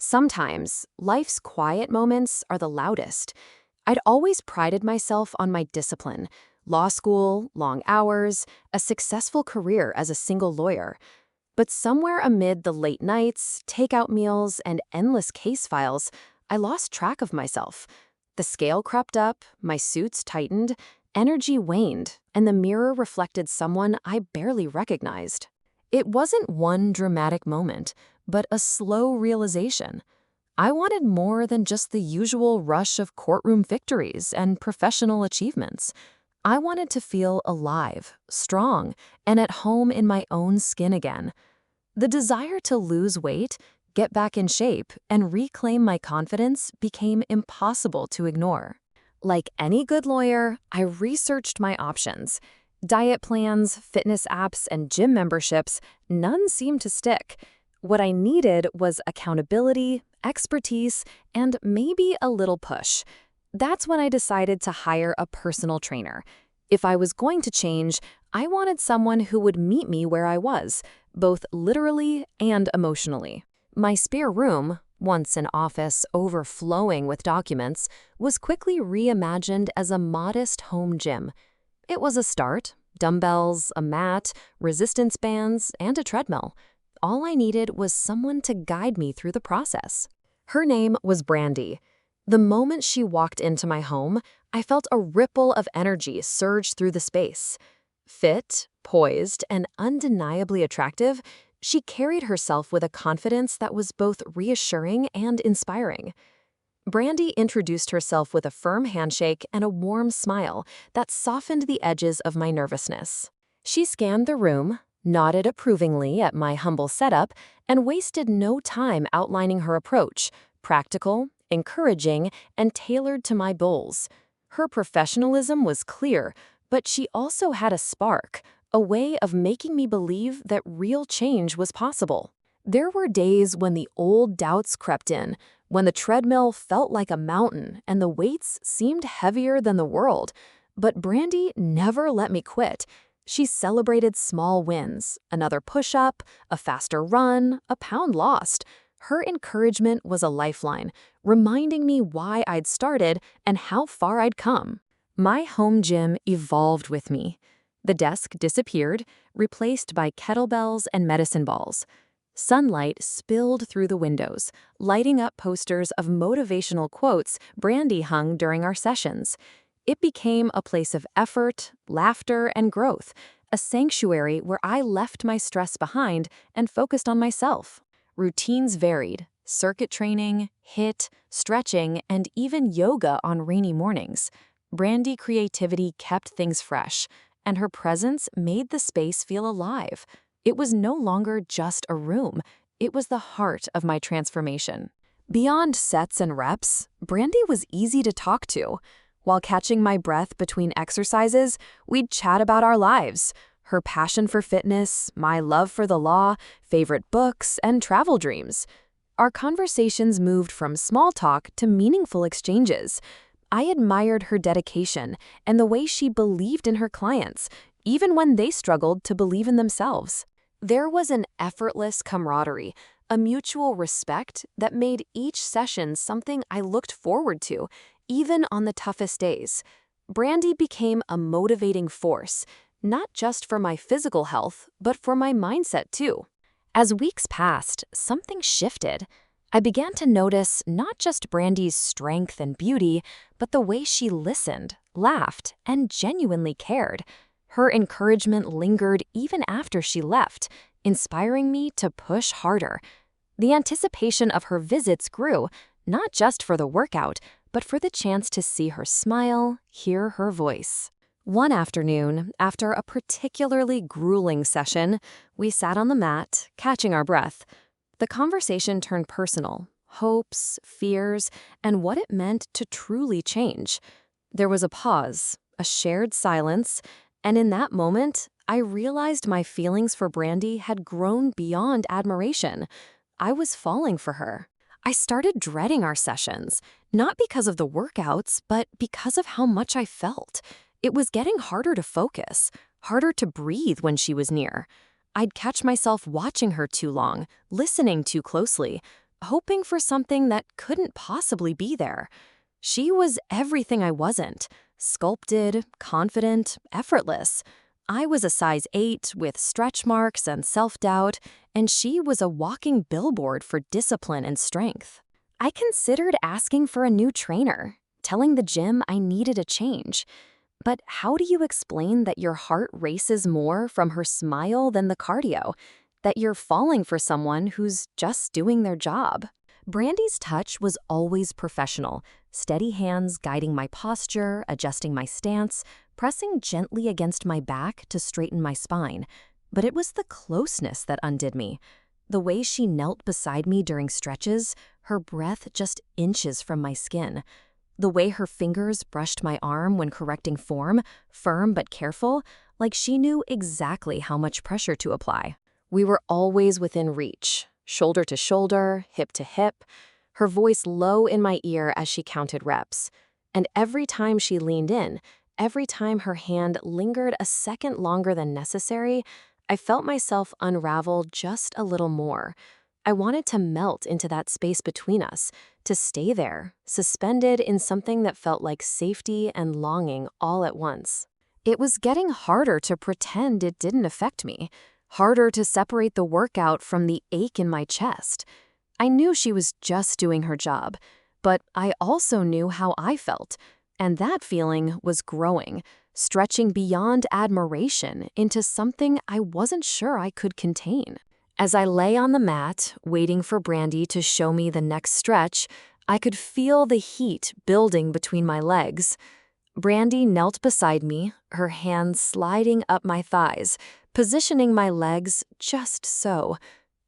Sometimes, life's quiet moments are the loudest. I'd always prided myself on my discipline: law school, long hours, a successful career as a single lawyer. But somewhere amid the late nights, takeout meals, and endless case files, I lost track of myself. The scale crept up, my suits tightened, energy waned, and the mirror reflected someone I barely recognized. It wasn't one dramatic moment, but a slow realization. I wanted more than just the usual rush of courtroom victories and professional achievements. I wanted to feel alive, strong, and at home in my own skin again. The desire to lose weight, get back in shape, and reclaim my confidence became impossible to ignore. Like any good lawyer, I researched my options. Diet plans, fitness apps, and gym memberships, none seemed to stick. What I needed was accountability, expertise, and maybe a little push. That's when I decided to hire a personal trainer. If I was going to change, I wanted someone who would meet me where I was, both literally and emotionally. My spare room, once an office overflowing with documents, was quickly reimagined as a modest home gym. It was a start: dumbbells, a mat, resistance bands, and a treadmill. All I needed was someone to guide me through the process. Her name was Brandi. The moment she walked into my home, I felt a ripple of energy surge through the space. Fit, poised, and undeniably attractive, she carried herself with a confidence that was both reassuring and inspiring. Brandi introduced herself with a firm handshake and a warm smile that softened the edges of my nervousness. She scanned the room, nodded approvingly at my humble setup, and wasted no time outlining her approach: practical, encouraging, and tailored to my goals. Her professionalism was clear, but she also had a spark, a way of making me believe that real change was possible. There were days when the old doubts crept in, when the treadmill felt like a mountain and the weights seemed heavier than the world. But Brandi never let me quit. She celebrated small wins: another push-up, a faster run, a pound lost. Her encouragement was a lifeline, reminding me why I'd started and how far I'd come. My home gym evolved with me. The desk disappeared, replaced by kettlebells and medicine balls. Sunlight spilled through the windows, lighting up posters of motivational quotes Brandi hung during our sessions. It became a place of effort, laughter, and growth, a sanctuary where I left my stress behind and focused on myself. Routines varied: circuit training, HIIT, stretching, and even yoga on rainy mornings. Brandi creativity kept things fresh, and her presence made the space feel alive. It was no longer just a room. It was the heart of my transformation. Beyond sets and reps, Brandi was easy to talk to. While catching my breath between exercises, we'd chat about our lives: her passion for fitness, my love for the law, favorite books, and travel dreams. Our conversations moved from small talk to meaningful exchanges. I admired her dedication and the way she believed in her clients, even when they struggled to believe in themselves. There was an effortless camaraderie, a mutual respect that made each session something I looked forward to, even on the toughest days. Brandi became a motivating force, not just for my physical health, but for my mindset too. As weeks passed, something shifted. I began to notice not just Brandi's strength and beauty, but the way she listened, laughed, and genuinely cared. Her encouragement lingered even after she left, inspiring me to push harder. The anticipation of her visits grew, not just for the workout, but for the chance to see her smile, hear her voice. One afternoon, after a particularly grueling session, we sat on the mat, catching our breath. The conversation turned personal: hopes, fears, and what it meant to truly change. There was a pause, a shared silence, and in that moment, I realized my feelings for Brandi had grown beyond admiration. I was falling for her. I started dreading our sessions, not because of the workouts, but because of how much I felt. It was getting harder to focus, harder to breathe when she was near. I'd catch myself watching her too long, listening too closely. hoping for something that couldn't possibly be there. She was everything I wasn't: sculpted, confident, effortless. I was a size 8 with stretch marks and self-doubt, and she was a walking billboard for discipline and strength. I considered asking for a new trainer, telling the gym I needed a change. But how do you explain that your heart races more from her smile than the cardio? That you're falling for someone who's just doing their job? Brandi's touch was always professional, steady hands guiding my posture, adjusting my stance, pressing gently against my back to straighten my spine. But it was the closeness that undid me. The way she knelt beside me during stretches, her breath just inches from my skin. The way her fingers brushed my arm when correcting form, firm but careful, like she knew exactly how much pressure to apply. We were always within reach, shoulder to shoulder, hip to hip, her voice low in my ear as she counted reps. And every time she leaned in, every time her hand lingered a second longer than necessary, I felt myself unravel just a little more. I wanted to melt into that space between us, to stay there, suspended in something that felt like safety and longing all at once. It was getting harder to pretend it didn't affect me, harder to separate the workout from the ache in my chest. I knew she was just doing her job, but I also knew how I felt, and that feeling was growing, stretching beyond admiration into something I wasn't sure I could contain. As I lay on the mat, waiting for Brandi to show me the next stretch, I could feel the heat building between my legs. Brandi knelt beside me, her hands sliding up my thighs, positioning my legs just so.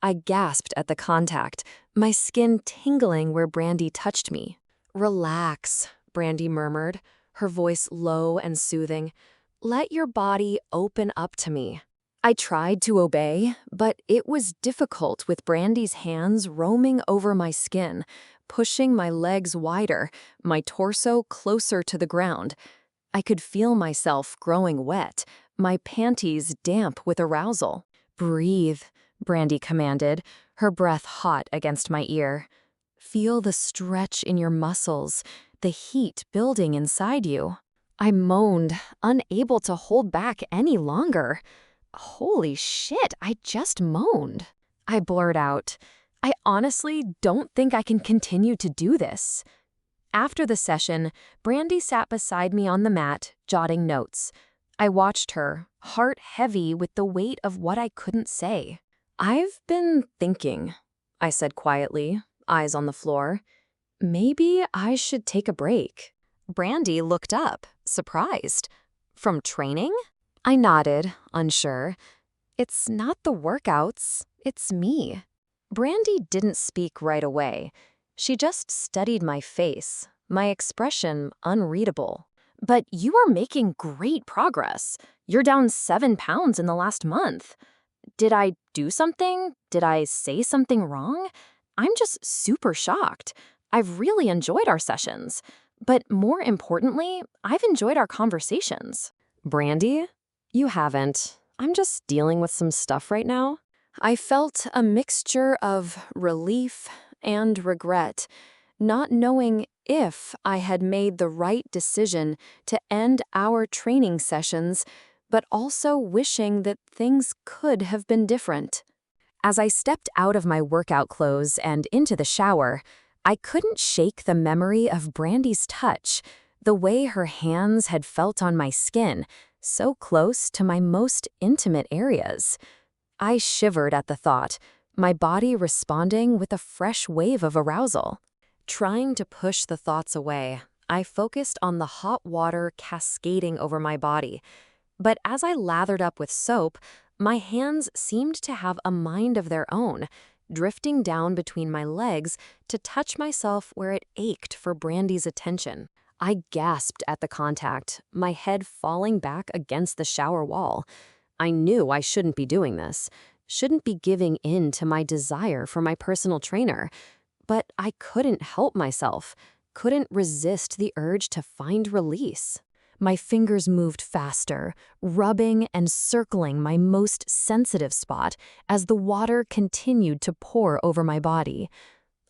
I gasped at the contact, my skin tingling where Brandi touched me. "Relax," Brandi murmured, her voice low and soothing. "Let your body open up to me." I tried to obey, but it was difficult with Brandi's hands roaming over my skin, pushing my legs wider, my torso closer to the ground. I could feel myself growing wet, my panties damp with arousal. "Breathe," Brandi commanded, her breath hot against my ear. "Feel the stretch in your muscles, the heat building inside you." I moaned, unable to hold back any longer. "Holy shit, I just moaned." I blurred out, "I honestly don't think I can continue to do this." After the session, Brandi sat beside me on the mat, jotting notes. I watched her, heart heavy with the weight of what I couldn't say. "I've been thinking," I said quietly, eyes on the floor. "Maybe I should take a break." Brandi looked up, surprised. "From training?" I nodded, unsure. "It's not the workouts, it's me." Brandi didn't speak right away. She just studied my face, my expression unreadable. "But you are making great progress. You're down 7 pounds in the last month. Did I do something? Did I say something wrong? I'm just super shocked. I've really enjoyed our sessions. But more importantly, I've enjoyed our conversations." "Brandi? You haven't. I'm just dealing with some stuff right now." I felt a mixture of relief and regret, not knowing if I had made the right decision to end our training sessions, but also wishing that things could have been different. As I stepped out of my workout clothes and into the shower, I couldn't shake the memory of Brandi's touch, the way her hands had felt on my skin, so close to my most intimate areas. I shivered at the thought, my body responding with a fresh wave of arousal. Trying to push the thoughts away, I focused on the hot water cascading over my body. But as I lathered up with soap, my hands seemed to have a mind of their own, drifting down between my legs to touch myself where it ached for Brandi's attention. I gasped at the contact, my head falling back against the shower wall. I knew I shouldn't be doing this, shouldn't be giving in to my desire for my personal trainer. But I couldn't help myself, couldn't resist the urge to find release. My fingers moved faster, rubbing and circling my most sensitive spot as the water continued to pour over my body.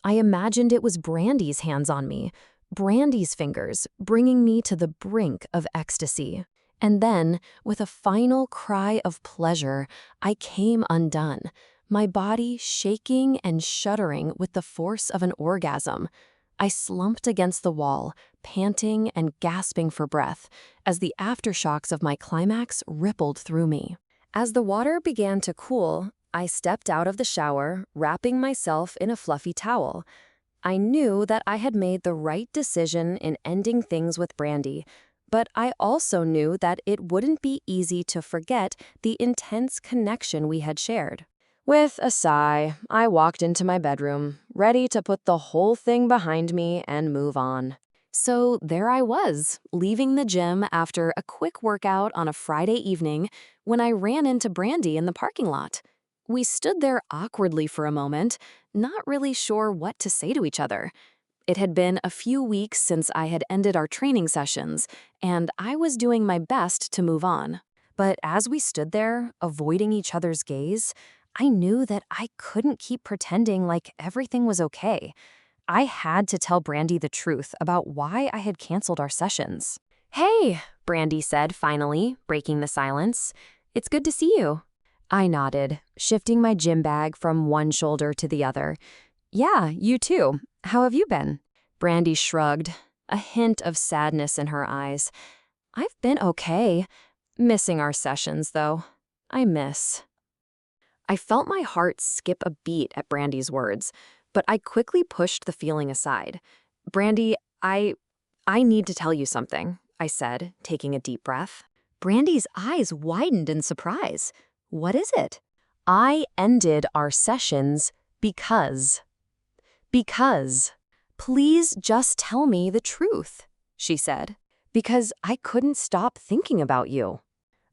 I imagined it was Brandi's hands on me, Brandi's fingers bringing me to the brink of ecstasy. And then, with a final cry of pleasure, I came undone, my body shaking and shuddering with the force of an orgasm. I slumped against the wall, panting and gasping for breath, as the aftershocks of my climax rippled through me. As the water began to cool, I stepped out of the shower, wrapping myself in a fluffy towel. I knew that I had made the right decision in ending things with Brandi, but I also knew that it wouldn't be easy to forget the intense connection we had shared. With a sigh, I walked into my bedroom, ready to put the whole thing behind me and move on. So there I was, leaving the gym after a quick workout on a Friday evening when I ran into Brandi in the parking lot. We stood there awkwardly for a moment, not really sure what to say to each other. It had been a few weeks since I had ended our training sessions, and I was doing my best to move on. But as we stood there, avoiding each other's gaze, I knew that I couldn't keep pretending like everything was okay. I had to tell Brandi the truth about why I had canceled our sessions. "Hey," Brandi said finally, breaking the silence. "It's good to see you." I nodded, shifting my gym bag from one shoulder to the other. "Yeah, you too. How have you been?" Brandi shrugged, a hint of sadness in her eyes. "I've been okay. Missing our sessions, though. I miss." I felt my heart skip a beat at Brandi's words, but I quickly pushed the feeling aside. "Brandi, I need to tell you something," I said, taking a deep breath. Brandi's eyes widened in surprise. "What is it?" "I ended our sessions because. Because. Please just tell me the truth," she said. "Because I couldn't stop thinking about you."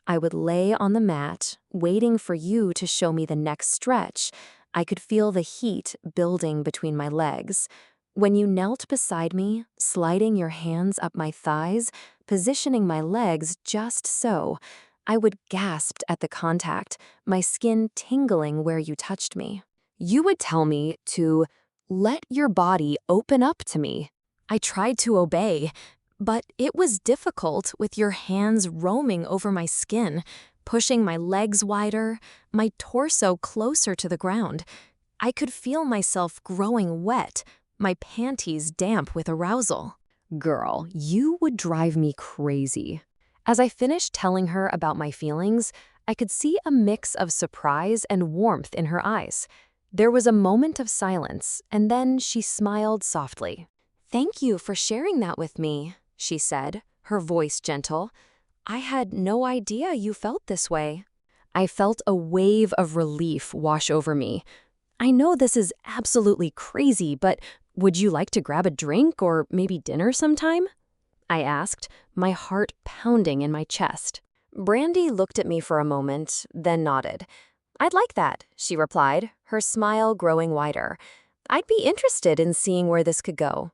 I would lay on the mat, waiting for you to show me the next stretch. I could feel the heat building between my legs. When you knelt beside me, sliding your hands up my thighs, positioning my legs just so, I would gasp at the contact, my skin tingling where you touched me. You would tell me to let your body open up to me. I tried to obey, but it was difficult with your hands roaming over my skin, pushing my legs wider, my torso closer to the ground. I could feel myself growing wet, my panties damp with arousal. Girl, you would drive me crazy. As I finished telling her about my feelings, I could see a mix of surprise and warmth in her eyes. There was a moment of silence, and then she smiled softly. "Thank you for sharing that with me," she said, her voice gentle. "I had no idea you felt this way." I felt a wave of relief wash over me. "I know this is absolutely crazy, but would you like to grab a drink or maybe dinner sometime?" I asked, my heart pounding in my chest. Brandi looked at me for a moment, then nodded. "I'd like that," she replied, her smile growing wider. "I'd be interested in seeing where this could go."